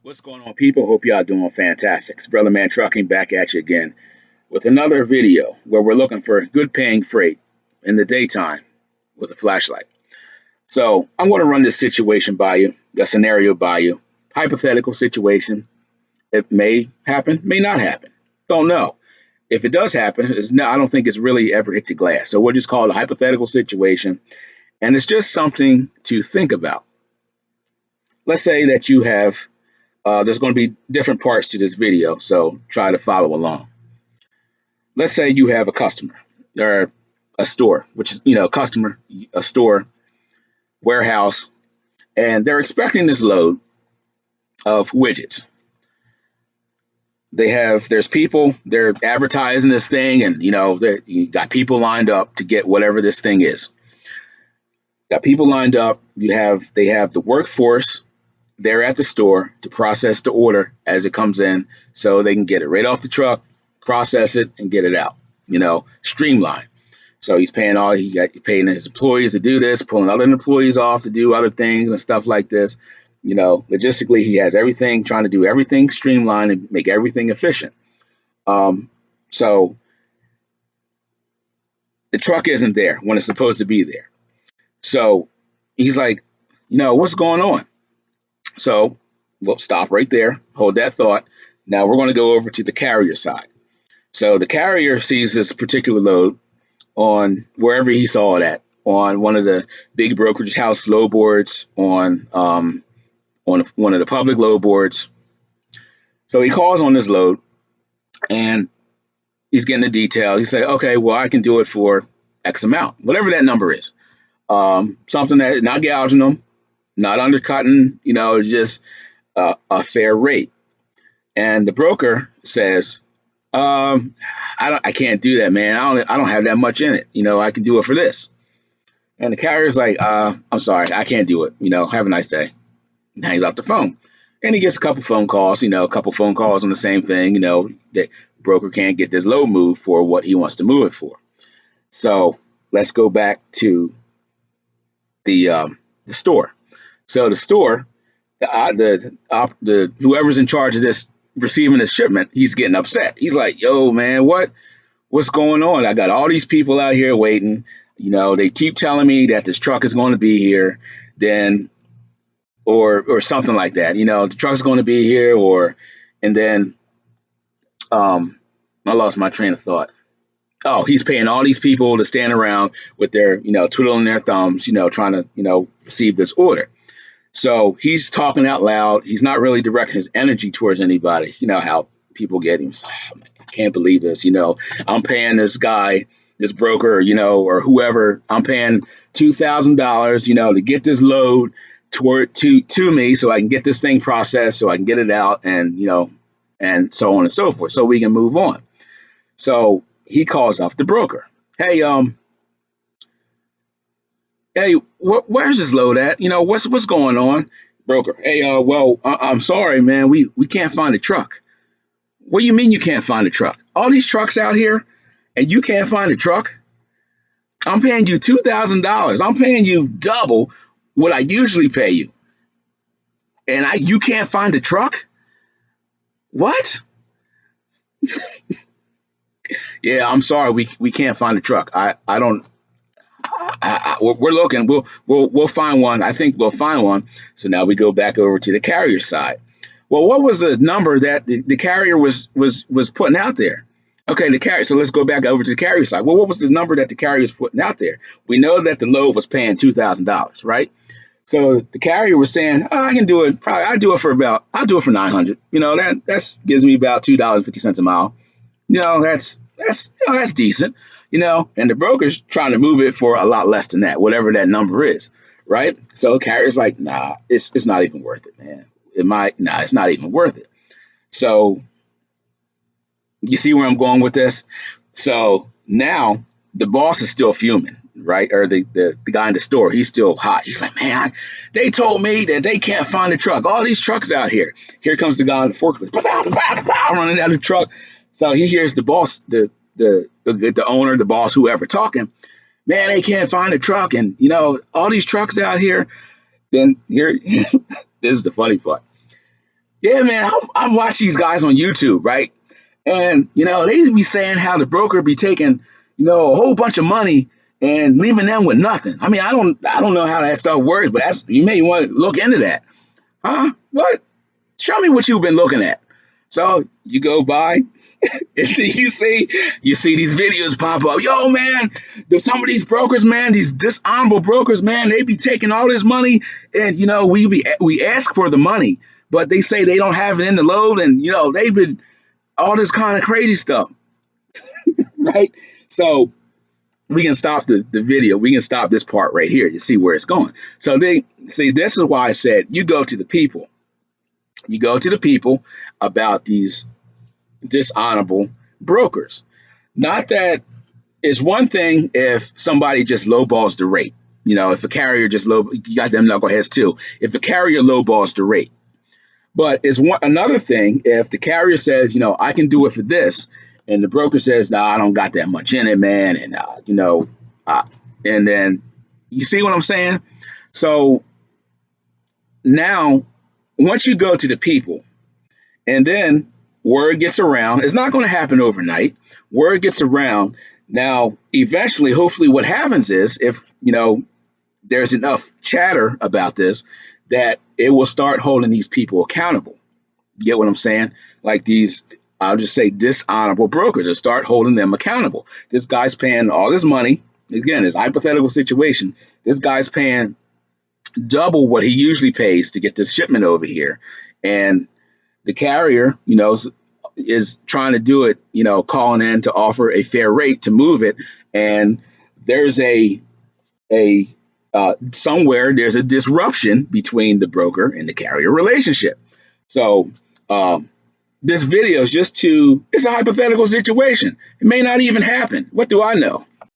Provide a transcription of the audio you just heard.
What's going on, people? Hope y'all doing fantastic. It's Brother Man Trucking back at you again with another video where we're looking for good paying freight in the daytime with a flashlight. So I'm going to run this situation by you, a scenario by you, hypothetical situation. It may happen, may not happen. Don't know. If it does happen, I don't think it's really ever hit the glass. So we'll just call it a hypothetical situation, and it's just something to think about. Let's say that you have there's going to be different parts to this video, so try to follow along. Let's say you have a customer or a store, which is, customer, a store, warehouse, and they're expecting this load of widgets. There's people, they're advertising this thing, and, you got people lined up to get whatever this thing is. Got people lined up. They have the workforce there at the store to process the order as it comes in so they can get it right off the truck, process it, and get it out, streamline. So he's paying his employees to do this, pulling other employees off to do other things and stuff like this. Logistically, he has everything, trying to do everything streamlined and make everything efficient. So the truck isn't there when it's supposed to be there. So he's like, what's going on? So we'll stop right there, hold that thought. Now we're going to go over to the carrier side. So the carrier sees this particular load on wherever he saw it at, on one of the big brokerage house load boards, on one of the public load boards. So he calls on this load and he's getting the detail. He said, okay, well, I can do it for X amount, whatever that number is. Something that is not gouging them, not undercutting, just a fair rate. And the broker says, I can't do that, man. I don't have that much in it. I can do it for this. And the carrier's like, I'm sorry, I can't do it. Have a nice day. And hangs up the phone. And he gets a couple phone calls, a couple phone calls on the same thing, that broker can't get this load moved for what he wants to move it for. So let's go back to the store. So the store, the whoever's in charge of this, receiving this shipment, he's getting upset. He's like, yo, man, what's going on? I got all these people out here waiting. They keep telling me that this truck is going to be here, then, or something like that. The truck's going to be here, and then, I lost my train of thought. Oh, he's paying all these people to stand around with their, twiddling their thumbs, trying to, receive this order. So he's talking out loud. He's not really directing his energy towards anybody. You know how people get him. Oh, man, I can't believe this. I'm paying this guy, this broker, or whoever. I'm paying $2,000, to get this load to me, so I can get this thing processed, so I can get it out, and and so on and so forth, so we can move on. So he calls up the broker. Hey, where's this load at? What's going on? Broker. Hey, well, I'm sorry, man. We can't find a truck. What do you mean you can't find a truck? All these trucks out here, and you can't find a truck? I'm paying you $2,000. I'm paying you double what I usually pay you, and you can't find a truck? What? Yeah, I'm sorry. We can't find a truck. I don't. We're looking. We'll find one. I think we'll find one. So now we go back over to the carrier side. Well, what was the number that the carrier was putting out there? Okay, the carrier. So let's go back over to the carrier side. Well, what was the number that the carrier was putting out there? We know that the load was paying $2,000, right? So the carrier was saying, oh, I can do it. Probably I'll do it for 900. That gives me about $2.50 a mile. That's decent. And the broker's trying to move it for a lot less than that, whatever that number is, right? So carrier's like, nah, it's not even worth it, man. It's not even worth it. So you see where I'm going with this? So now the boss is still fuming, right? Or the guy in the store, he's still hot. He's like, man, they told me that they can't find a truck. All these trucks out here. Here comes the guy on the forklift, running out of the truck. So he hears the boss, the owner, the boss, whoever talking. Man, they can't find a truck, and all these trucks out here. Then here, this is the funny part. Yeah, man, I watch these guys on YouTube, right? And they be saying how the broker be taking, a whole bunch of money and leaving them with nothing. I mean, I don't know how that stuff works, but you may want to look into that. Huh? What? Show me what you've been looking at. So you go by and then you see these videos pop up. Yo, man, some of these brokers, man, these dishonorable brokers, man, they be taking all this money, and we ask for the money, but they say they don't have it in the load, and they've been all this kind of crazy stuff, right? So we can stop the video. We can stop this part right here. You see where it's going. So they see, this is why I said you go to the people. You go to the people about these dishonorable brokers. Not that it's one thing if somebody just lowballs the rate. If a carrier just you got them knuckleheads too. If the carrier lowballs the rate, but it's another thing if the carrier says, I can do it for this, and the broker says, no, I don't got that much in it, man, and uh, and then you see what I'm saying. So now, once you go to the people, and then word gets around, it's not going to happen overnight. Word gets around. Now, eventually, hopefully, what happens is if there's enough chatter about this, that it will start holding these people accountable. Get what I'm saying? Like these, I'll just say dishonorable brokers, will start holding them accountable. This guy's paying all this money. Again, it's a hypothetical situation. This guy's paying double what he usually pays to get this shipment over here. And the carrier, is trying to do it, calling in to offer a fair rate to move it. And there's a somewhere there's a disruption between the broker and the carrier relationship. So this video is it's a hypothetical situation. It may not even happen. What do I know?